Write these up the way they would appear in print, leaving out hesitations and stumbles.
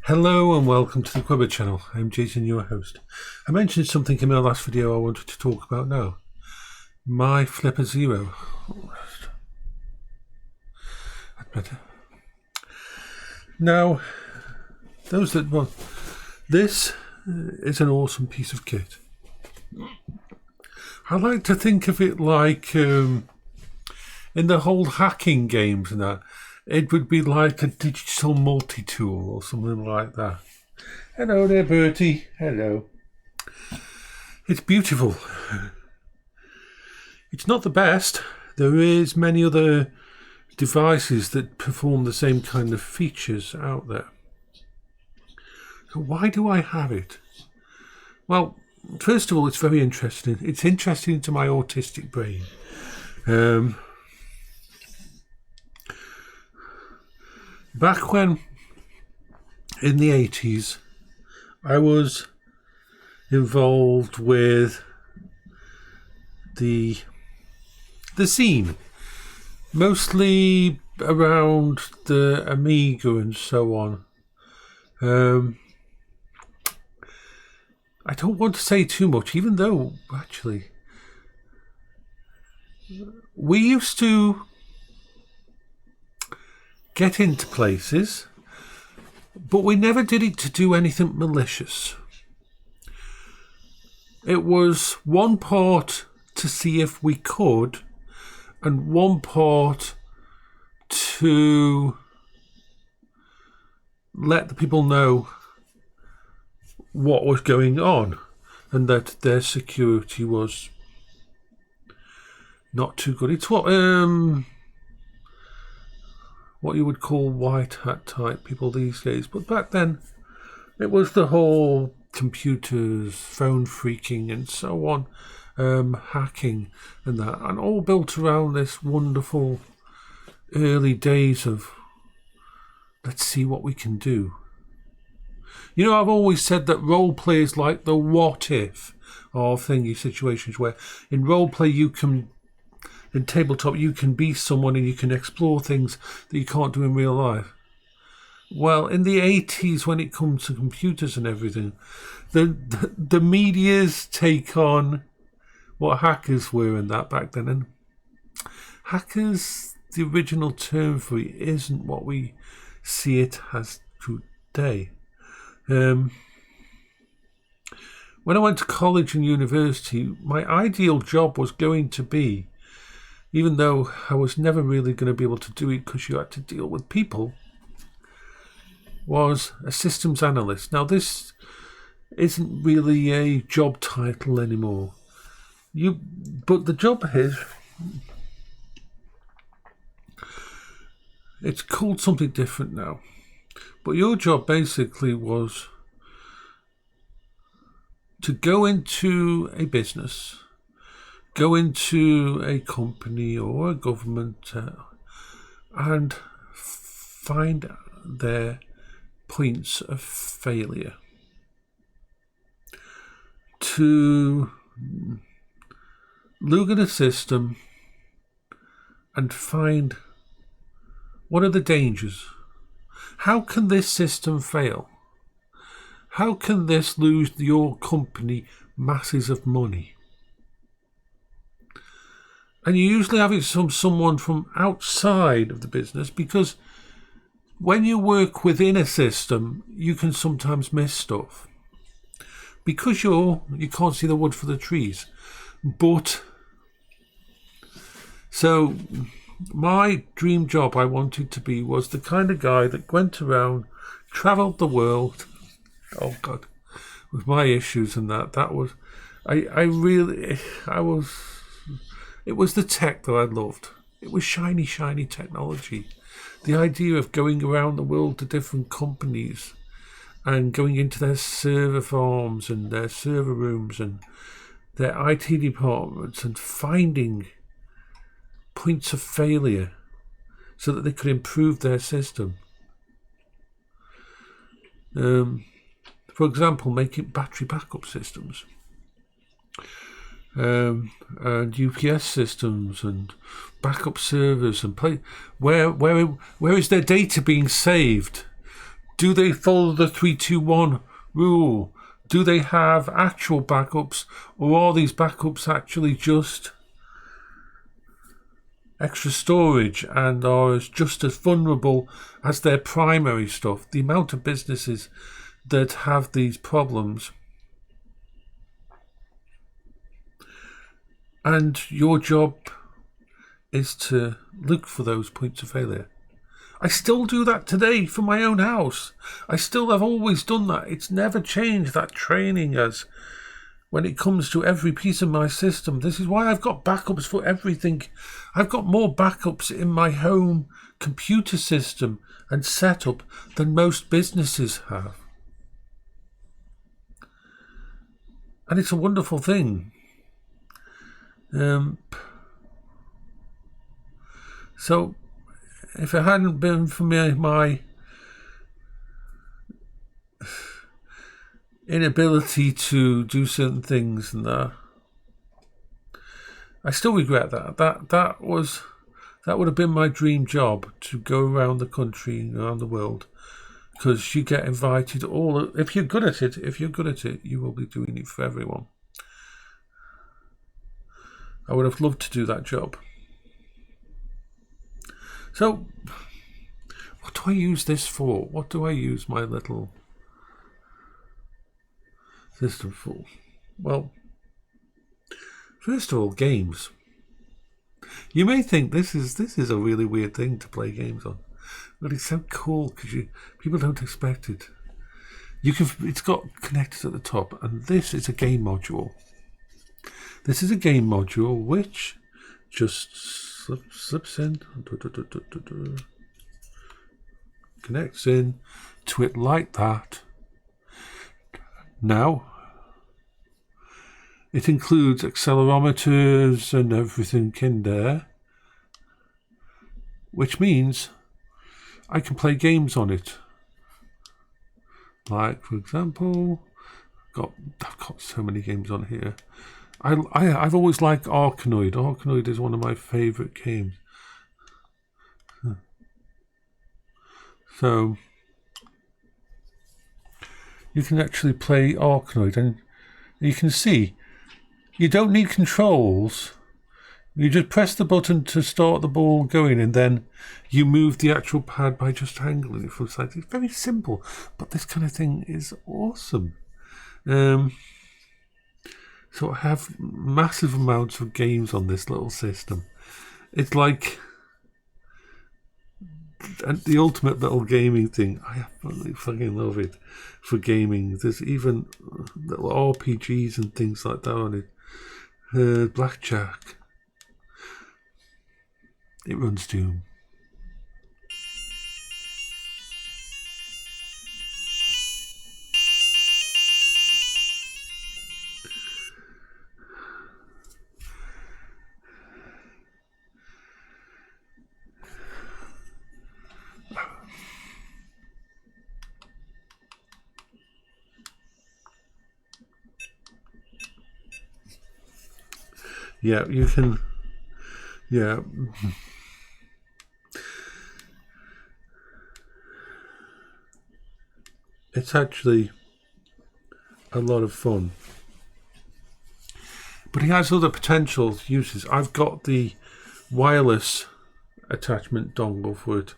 Hello and welcome to the Quibber channel. I'm Jason, your host. I mentioned something in my last video I wanted to talk about now. My Flipper Zero. That's better. Now, this is an awesome piece of kit. I like to think of it like in the whole hacking games and that. It would be like a digital multi-tool or something like that. Hello there, Bertie. Hello. It's beautiful. It's not the best. There is many other devices that perform the same kind of features out there. So why do I have it? Well, first of all, it's very interesting. It's interesting to my autistic brain. Back when, in the 80s, I was involved with the scene, mostly around the Amiga and so on. I don't want to say too much, even though, actually, we used to get into places, but we never did it to do anything malicious. It was one part to see if we could, and one part to let the people know what was going on and that their security was not too good. It's what you would call white hat type people these days. But back then, it was the whole computers, phone phreaking and so on, hacking and that, and all built around this wonderful early days of let's see what we can do. You know, I've always said that role play is like the what if of thingy situations where in role play in tabletop, you can be someone and you can explore things that you can't do in real life. Well, in the 80s, when it comes to computers and everything, the media's take on what hackers were and that back then. And hackers, the original term for it, isn't what we see it as today. When I went to college and university, my ideal job was going to be, even though I was never really going to be able to do it because you had to deal with people, was a systems analyst. Now, this isn't really a job title anymore. But the job is, it's called something different now. But your job basically was to go into a business, go into a company or a government and find their points of failure. To look at a system and find what are the dangers. How can this system fail? How can this lose your company masses of money? And you usually have it from someone from outside of the business, because when you work within a system, you can sometimes miss stuff because you can't see the wood for the trees. But so my dream job I wanted to be was the kind of guy that went around, travelled the world. Oh God, with my issues and that was, it was the tech that I loved. It was shiny, shiny technology. The idea of going around the world to different companies and going into their server farms and their server rooms and their IT departments and finding points of failure so that they could improve their system. For example, making battery backup systems. And UPS systems and backup servers and where is their data being saved? Do they follow the 3-2-1 rule? Do they have actual backups, or are these backups actually just extra storage and are just as vulnerable as their primary stuff? The amount of businesses that have these problems, and your job is to look for those points of failure. I still do that today for my own house. I still have always done that. It's never changed, that training, as when it comes to every piece of my system. This is why I've got backups for everything. I've got more backups in my home computer system and setup than most businesses have. And it's a wonderful thing. So, if it hadn't been for my inability to do certain things and that, I still regret that. That would have been my dream job, to go around the country, around the world, because you get invited if you're good at it, you will be doing it for everyone. I would have loved to do that job. So, what do I use this for? What do I use my little system for? Well, first of all, games. You may think this is a really weird thing to play games on, but it's so cool because people don't expect it. It's got connectors at the top, and this is a game module. This is a game module which just slips in, connects in to it like that. Now, it includes accelerometers and everything in there, which means I can play games on it. Like, for example, I've got so many games on here. I've always liked Arkanoid. Arkanoid is one of my favourite games. So you can actually play Arkanoid, and you can see you don't need controls. You just press the button to start the ball going, and then you move the actual pad by just angling it from the side. It's very simple, but this kind of thing is awesome. So I have massive amounts of games on this little system. It's like the ultimate little gaming thing. I absolutely fucking love it for gaming. There's even little RPGs and things like that on it. Blackjack. It runs Doom. Yeah, you can. Yeah. It's actually a lot of fun. But it has other potential uses. I've got the wireless attachment dongle for it,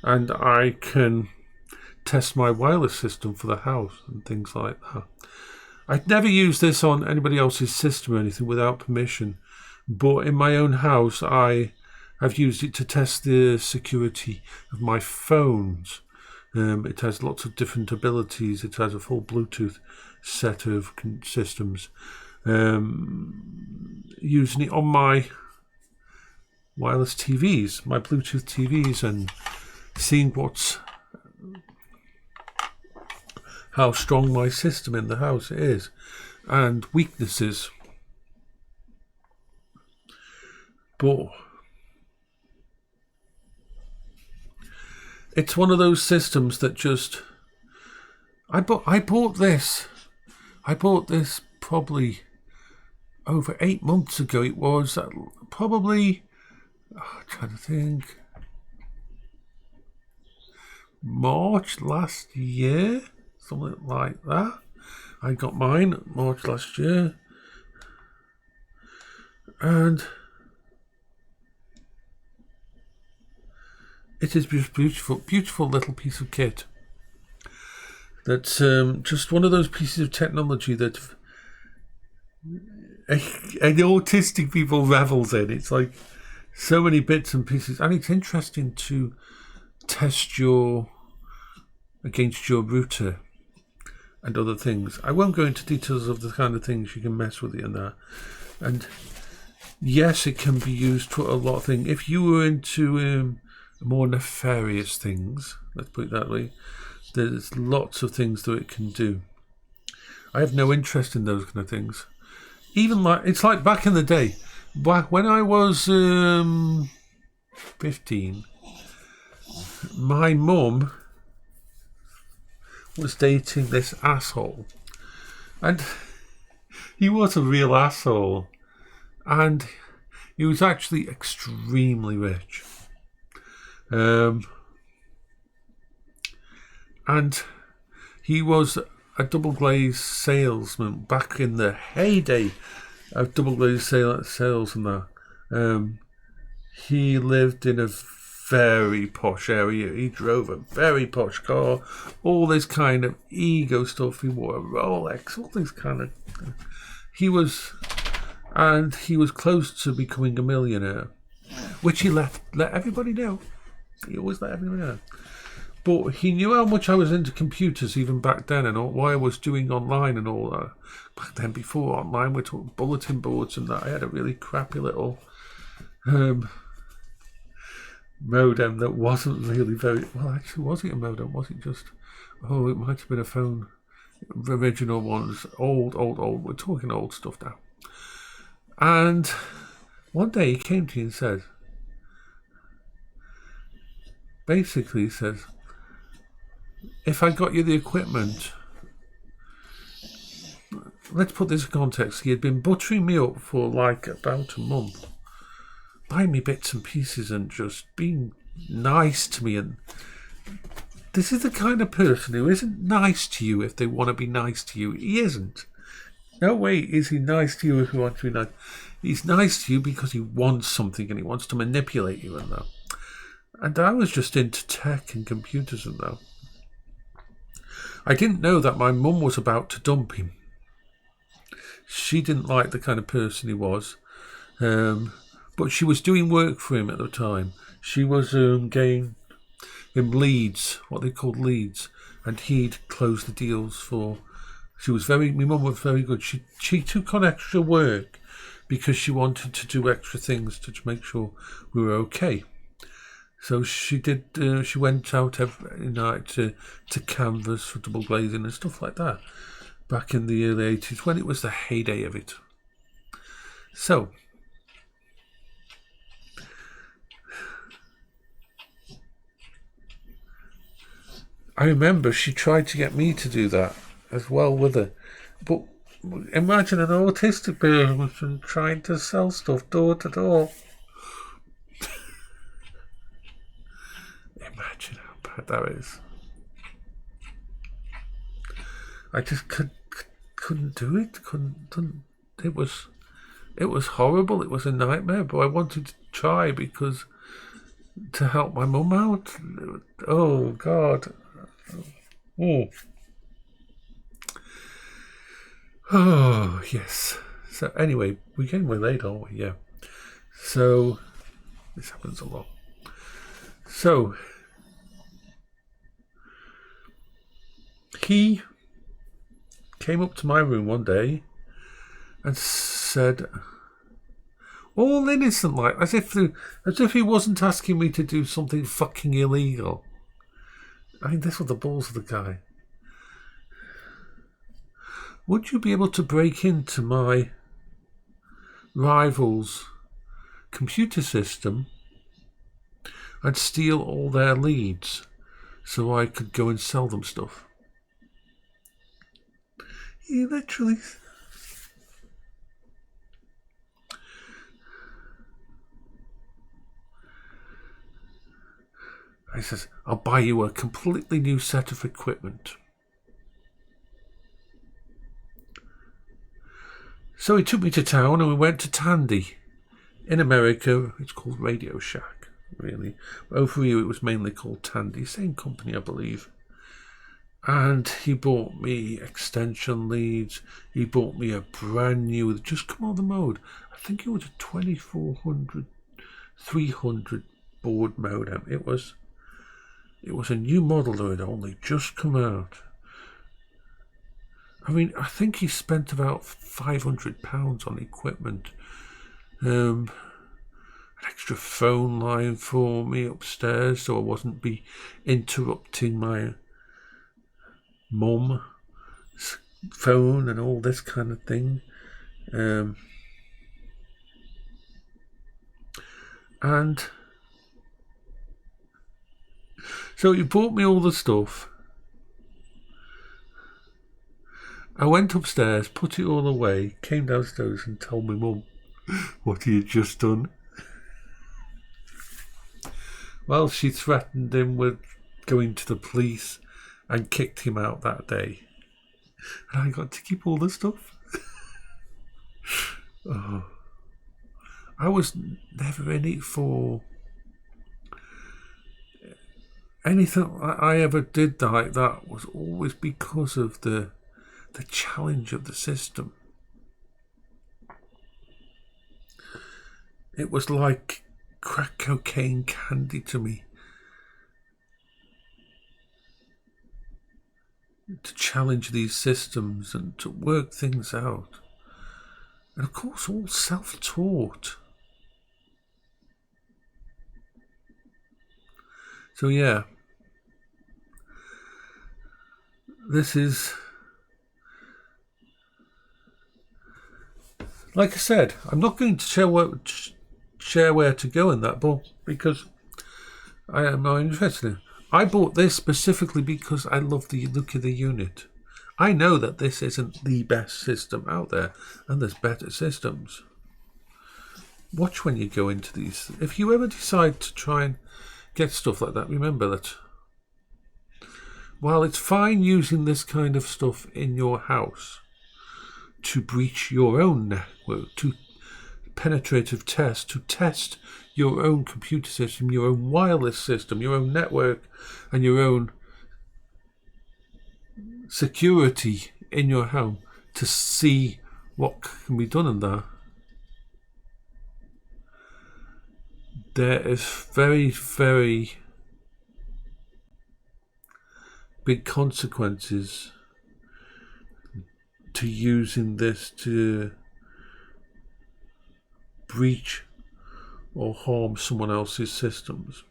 and I can test my wireless system for the house and things like that. I'd never use this on anybody else's system or anything without permission, but in my own house I have used it to test the security of my phones. It has lots of different abilities. It has a full Bluetooth set of systems. Using it on my wireless TVs, my Bluetooth TVs, and seeing how strong my system in the house is, and weaknesses. But it's one of those systems that just I bought this probably over 8 months ago. It was probably I'm trying to think, March last year, something like that. I got mine March last year, and it is just beautiful little piece of kit. That's just one of those pieces of technology that an autistic people revels in. It's like so many bits and pieces, and it's interesting to test against your router and other things. I won't go into details of the kind of things you can mess with it and that. And yes, it can be used for a lot of things. If you were into more nefarious things, let's put it that way, there's lots of things that it can do. I have no interest in those kind of things. Even it's like back in the day, back when I was 15, my mum was dating this asshole, and he was a real asshole, and he was actually extremely rich, and he was a double glazed salesman back in the heyday of double glazed sales and that. He lived in a very posh area. He drove a very posh car. All this kind of ego stuff. He wore a Rolex. All this kind of. He was close to becoming a millionaire, which he let everybody know. He always let everybody know. But he knew how much I was into computers even back then, and what I was doing online and all that. Back then, before online, we took bulletin boards and that. I had a really crappy little modem that wasn't really very well. Actually, was it a modem? Was it just? Oh, it might have been a phone. The original ones, old. We're talking old stuff now. And one day he came to me and said, basically, he says, if I got you the equipment, let's put this in context. He had been buttering me up for like about a month, buying me bits and pieces and just being nice to me. And this is the kind of person who isn't nice to you if they want to be nice to you. He isn't. No way is he nice to you if he wants to be nice. He's nice to you because he wants something and he wants to manipulate you and that. And I was just into tech and computers and that. I didn't know that my mum was about to dump him. She didn't like the kind of person he was. But she was doing work for him at the time. She was getting him leads, what they called leads. And he'd close the deals for... my mum was very good. She took on extra work because she wanted to do extra things to make sure we were okay. So she did. She went out every night to canvas for double glazing and stuff like that. Back in the early 80s, when it was the heyday of it. So I remember she tried to get me to do that as well with her. But imagine an autistic person trying to sell stuff door to door. Imagine how bad that is. I just couldn't do it. It was horrible. It was a nightmare. But I wanted to try because to help my mum out. Oh God. Oh yes. So anyway, we're getting way late, aren't we? Yeah. So this happens a lot. So he came up to my room one day and said, all innocent like, as if he wasn't asking me to do something fucking illegal. I mean, this was the balls of the guy. Would you be able to break into my rival's computer system and steal all their leads so I could go and sell them stuff? He literally... He says, I'll buy you a completely new set of equipment. So he took me to town and we went to Tandy. In America, it's called Radio Shack, really. Over here, it was mainly called Tandy. Same company, I believe. And he bought me extension leads. He bought me a brand new, just come on the mode. I think it was a 2400, 300 board modem. It was a new model that had only just come out. I mean, I think he spent about £500 on equipment. An extra phone line for me upstairs so I wasn't be interrupting my mum's phone and all this kind of thing. And so he bought me all the stuff. I went upstairs, put it all away, came downstairs and told my mum what he had just done. Well, she threatened him with going to the police and kicked him out that day. And I got to keep all the stuff. Oh. I was never in it for anything I ever did like that was always because of the challenge of the system. It was like crack cocaine candy to me. To challenge these systems and to work things out. And of course, all self-taught. So yeah, this is, like I said, I'm not going to share where to go in that book because I am not interested in it. I bought this specifically because I love the look of the unit. I know that this isn't the best system out there, and there's better systems. Watch when you go into these. If you ever decide to try and get stuff like that, remember that while it's fine using this kind of stuff in your house to breach your own network, to penetrative test, to test your own computer system, your own wireless system, your own network, and your own security in your home to see what can be done in there. There is very, very big consequences to using this to breach or harm someone else's systems.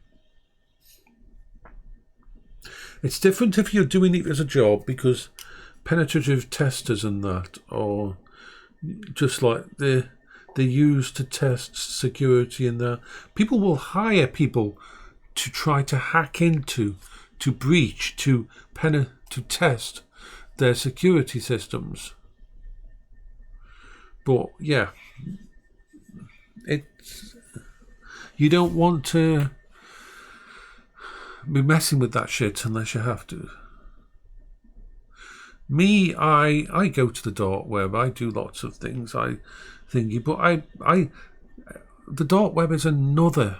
It's different if you're doing it as a job because penetrative testers and that are just like they're used to test security in there. People will hire people to try to hack into, to breach, to test their security systems. But yeah, you don't want to be messing with that shit unless you have to. Me, I go to the dark web. I do lots of things. But the dark web is another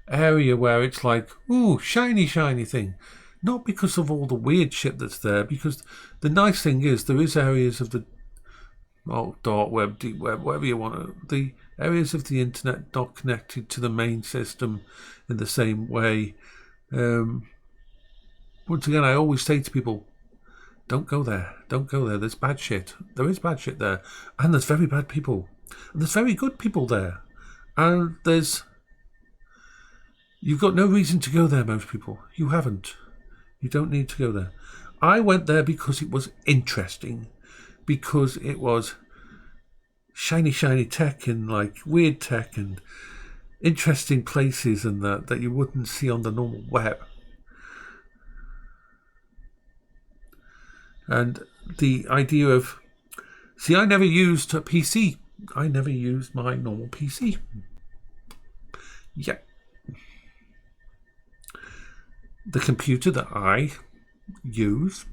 area where it's like, ooh, shiny thing. Not because of all the weird shit that's there, because the nice thing is there is areas of the dark web, deep web, whatever you want to, the areas of the internet not connected to the main system in the same way. Once again, I always say to people, don't go there. There's bad shit. There is bad shit there. And there's very bad people. And there's very good people there. And you've got no reason to go there, most people. You haven't. You don't need to go there. I went there because it was interesting. Because it was shiny tech and like weird tech and interesting places and that you wouldn't see on the normal web. And the idea of, see, I never used a PC. I never used my normal PC. Yeah. the computer that I use.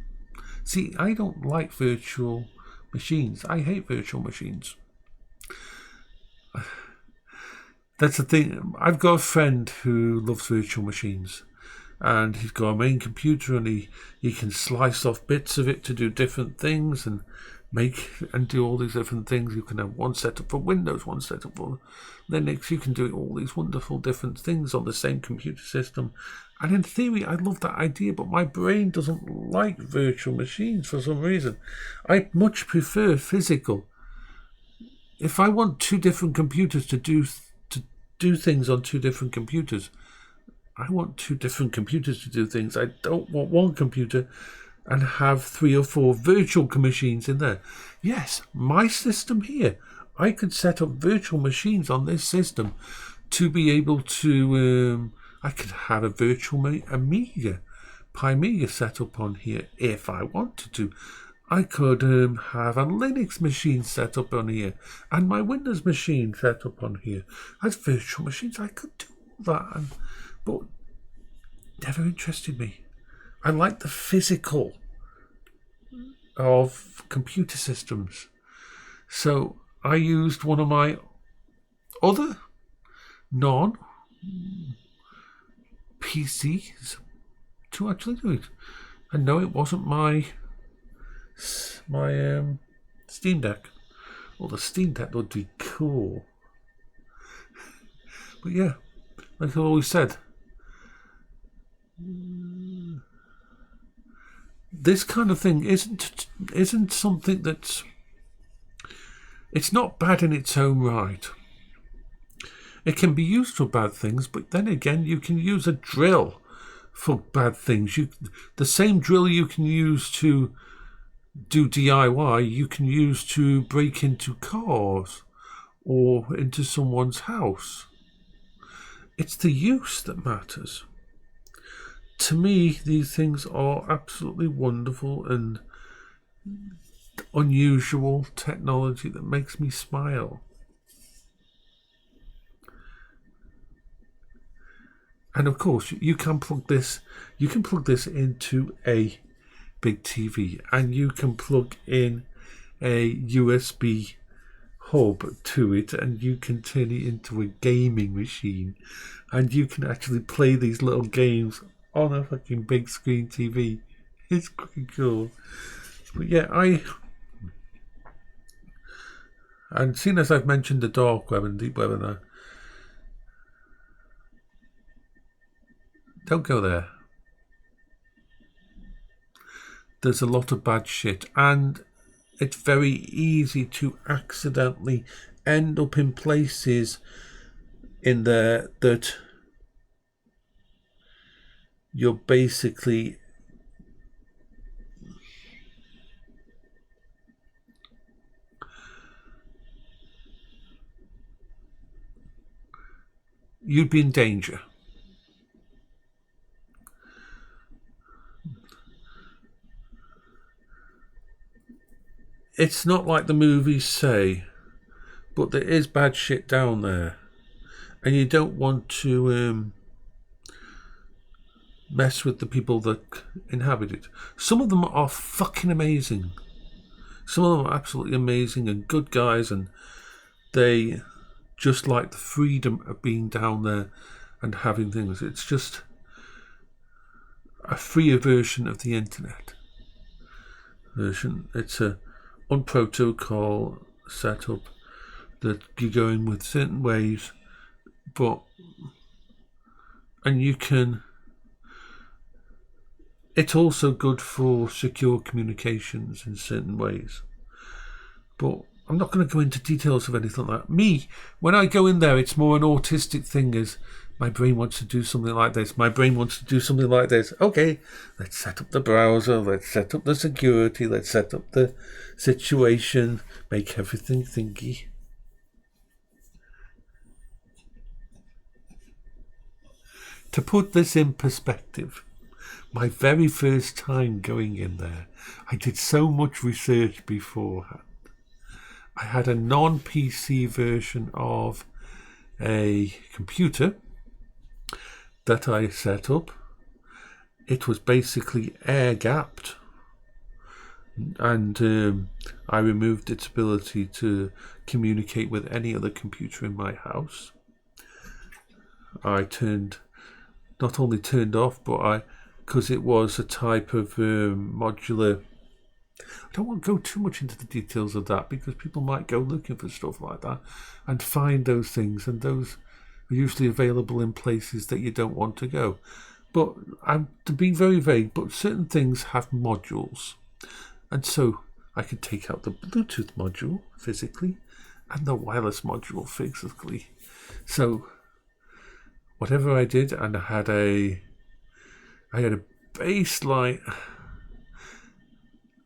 See, I don't like virtual machines. I hate virtual machines. That's the thing. I've got a friend who loves virtual machines, and he's got a main computer, and he can slice off bits of it to do different things and make and do all these different things. You can have one setup for Windows, one setup for Linux. You can do all these wonderful different things on the same computer system. And in theory, I love that idea, but my brain doesn't like virtual machines for some reason. I much prefer physical. If I want two different computers to do things on two different computers, I want two different computers to do things. I don't want one computer and have 3 or 4 virtual machines in there. Yes, my system here, I could set up virtual machines on this system to be able to, I could have a virtual Amiga, Pi Amiga set up on here if I wanted to. I could have a Linux machine set up on here and my Windows machine set up on here. As virtual machines, I could do all that, but never interested me. I like the physical of computer systems. So I used one of my other non-PCs to actually do it. And no, it wasn't my Steam Deck. Well, the Steam Deck would be cool. But yeah, like I always said, this kind of thing isn't something that's... It's not bad in its own right. It can be used for bad things, but then again, you can use a drill for bad things. The same drill you can use to do DIY, you can use to break into cars or into someone's house. It's the use that matters. To me, these things are absolutely wonderful and unusual technology that makes me smile. And of course, you can plug this into a big TV, and you can plug in a USB hub to it, and you can turn it into a gaming machine, and you can actually play these little games on a fucking big screen TV. It's pretty cool. But yeah, and seeing as I've mentioned the dark web and deep web and that, don't go there. There's a lot of bad shit, and it's very easy to accidentally end up in places in there that you're basically you'd be in danger. It's not like the movies say, but there is bad shit down there, and you don't want to mess with the people that inhabit it. Some of them are fucking amazing. Some of them are absolutely amazing and good guys, and they just like the freedom of being down there and having things. It's just a freer version of the internet version. It's a on-protocol setup that you go in with certain ways, and you can... It's also good for secure communications in certain ways. But I'm not going to go into details of anything like that. When I go in there, it's more an autistic thing, as my brain wants to do something like this. My brain wants to do something like this. Okay, let's set up the browser. Let's set up the security. Let's set up the situation. Make everything thinky. To put this in perspective, my very first time going in there, I did so much research beforehand. I had a non-PC version of a computer that I set up, it was basically air gapped, and I removed its ability to communicate with any other computer in my house. I not only turned off, but because it was a type of modular. I don't want to go too much into the details of that, because people might go looking for stuff like that and find those things, and those are usually available in places that you don't want to go. But I'm to be very vague, but certain things have modules. And so I could take out the Bluetooth module physically and the wireless module physically. So whatever I did, and I had a baseline.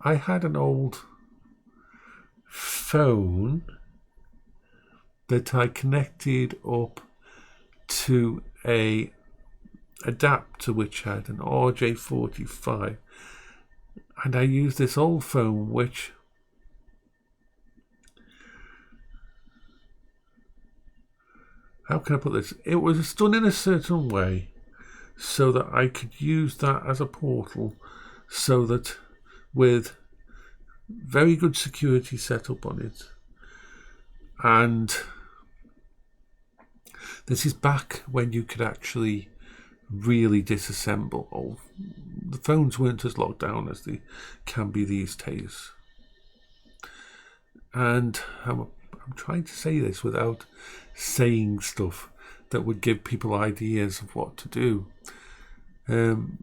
I had an old phone that I connected up to a adapter which had an RJ45, and I used this old phone which how can I put this? It was done in a certain way so that I could use that as a portal, so that with very good security set up on it. And this is back when you could actually really disassemble. The phones weren't as locked down as they can be these days. And I'm trying to say this without saying stuff that would give people ideas of what to do. And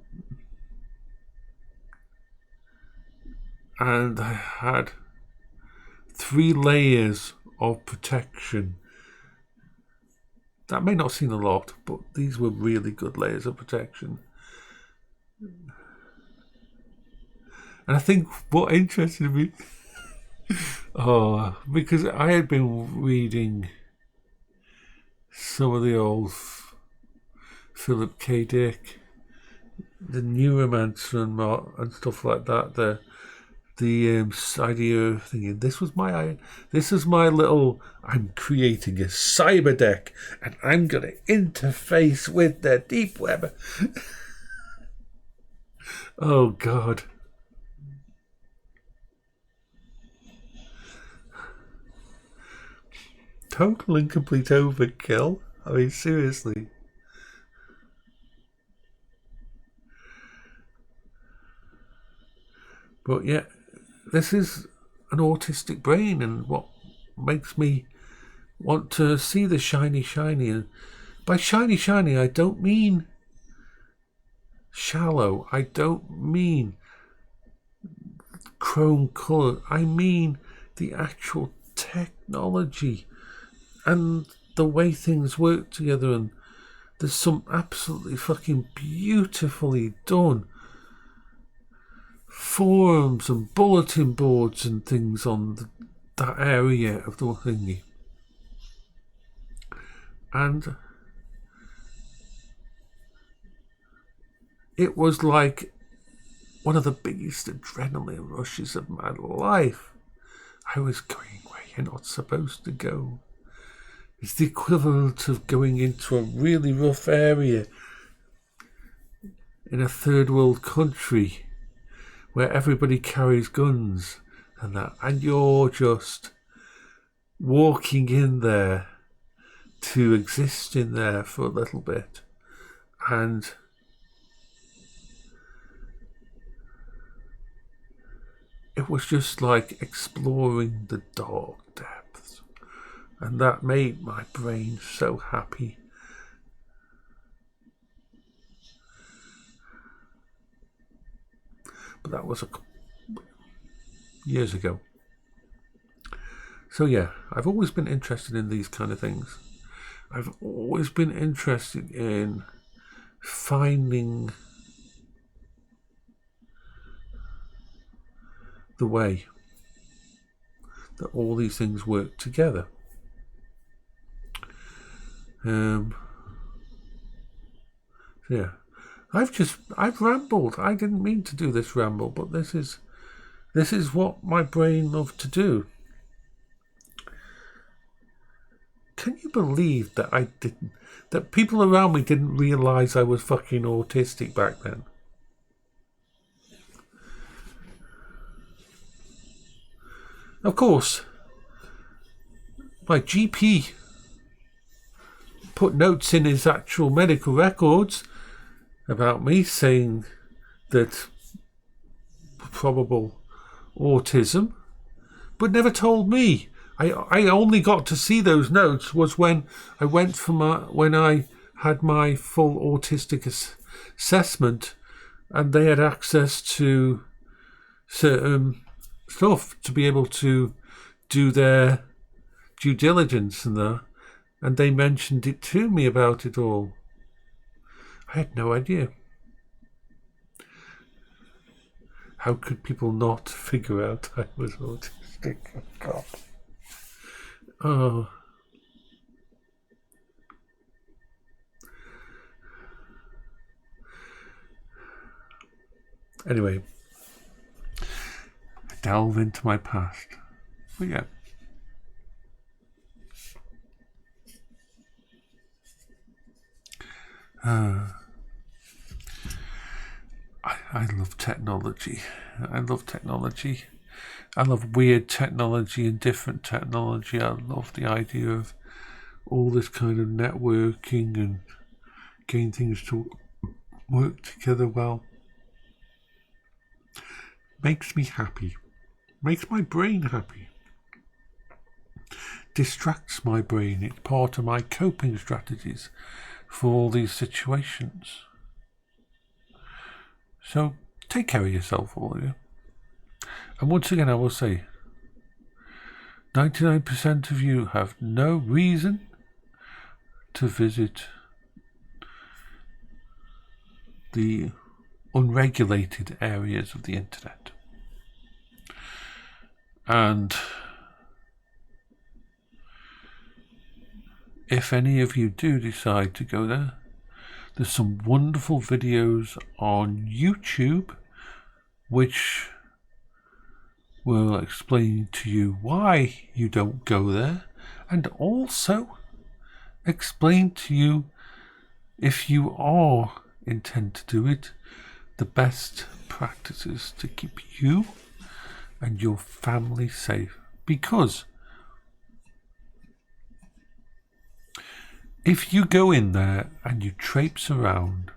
I had 3 layers of protection. That may not seem a lot, but these were really good layers of protection. And I think what interested me, because I had been reading some of the old Philip K. Dick, the Neuromancer and stuff like that. The idea of thinking this is my little. I'm creating a cyber deck, and I'm going to interface with the deep web. Oh God. Total and complete overkill. I mean, seriously. But yeah, this is an autistic brain, and what makes me want to see the shiny. And by shiny, I don't mean shallow. I don't mean chrome colour. I mean the actual technology and the way things work together. And there's some absolutely fucking beautifully done forums and bulletin boards and things on that area of the thingy. And it was like one of the biggest adrenaline rushes of my life. I was going where you're not supposed to go. It's the equivalent of going into a really rough area in a third world country where everybody carries guns and that, and you're just walking in there to exist in there for a little bit. And it was just like exploring the dark depths, and that made my brain so happy. But that was years ago. So yeah, I've always been interested in these kind of things. I've always been interested in finding the way that all these things work together. Yeah. I've rambled. I didn't mean to do this ramble, but this is what my brain loved to do. Can you believe that that people around me didn't realise I was fucking autistic back then? Of course, my GP put notes in his actual medical records about me saying that probable autism, but never told me. I only got to see those notes was when I went for when I had my full autistic assessment, and they had access to certain stuff to be able to do their due diligence and that, and they mentioned it to me about it all. I had no idea. How could people not figure out I was autistic? God. Oh. Anyway, I delve into my past. But yeah. I love technology. I love technology. I love weird technology and different technology. I love the idea of all this kind of networking and getting things to work together well. Makes me happy. Makes my brain happy. Distracts my brain. It's part of my coping strategies for all these situations. So take care of yourself, all of you. And once again, I will say, 99% of you have no reason to visit the unregulated areas of the internet. And if any of you do decide to go there, there's some wonderful videos on YouTube which will explain to you why you don't go there, and also explain to you, if you are intend to do it, the best practices to keep you and your family safe. Because if you go in there and you traipse around,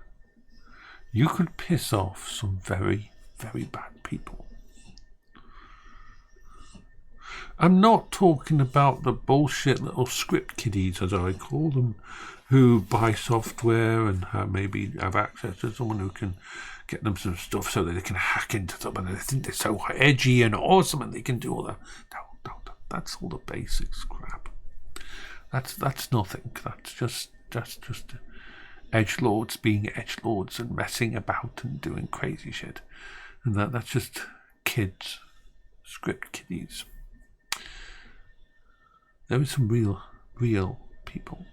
you could piss off some very, very bad people. I'm not talking about the bullshit little script kiddies, as I call them, who buy software and maybe have access to someone who can get them some stuff so that they can hack into them and they think they're so edgy and awesome and they can do all that. No, that's all the basics crap. That's nothing. That's just edgelords being edgelords and messing about and doing crazy shit. And that's just kids, script kiddies. There are some real people.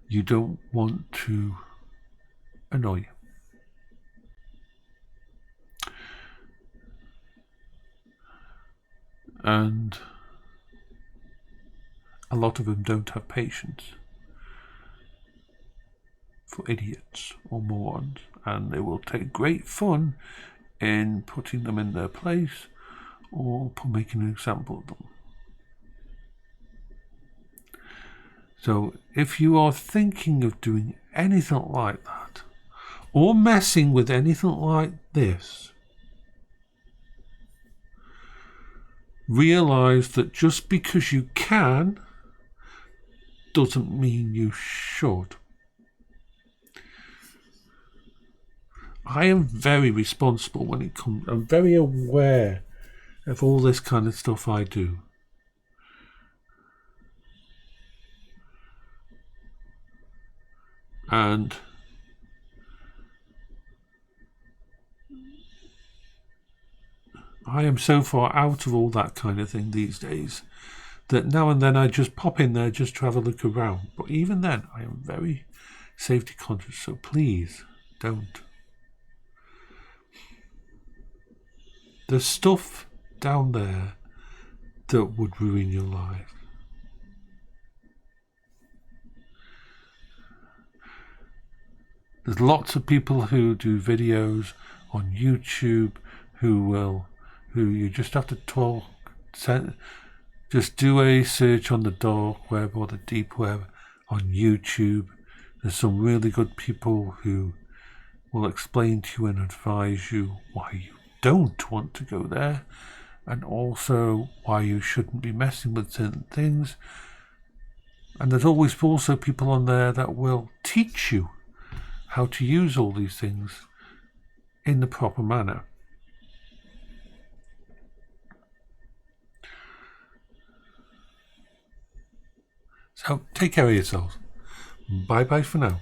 You don't want to annoy. And a lot of them don't have patience for idiots or morons, and they will take great fun in putting them in their place or making an example of them. So if you are thinking of doing anything like that, or messing with anything like this, realize that just because you can doesn't mean you should. I am very responsible when it comes. I'm very aware of all this kind of stuff I do. And I am so far out of all that kind of thing these days that now and then I just pop in there just to have a look around. But even then, I am very safety conscious, so please don't. There's stuff down there that would ruin your life. There's lots of people who do videos on YouTube who who you just have to talk. Just do a search on the dark web or the deep web on YouTube. There's some really good people who will explain to you and advise you why you don't want to go there, and also why you shouldn't be messing with certain things. And there's always also people on there that will teach you how to use all these things in the proper manner. So take care of yourselves. Bye bye for now.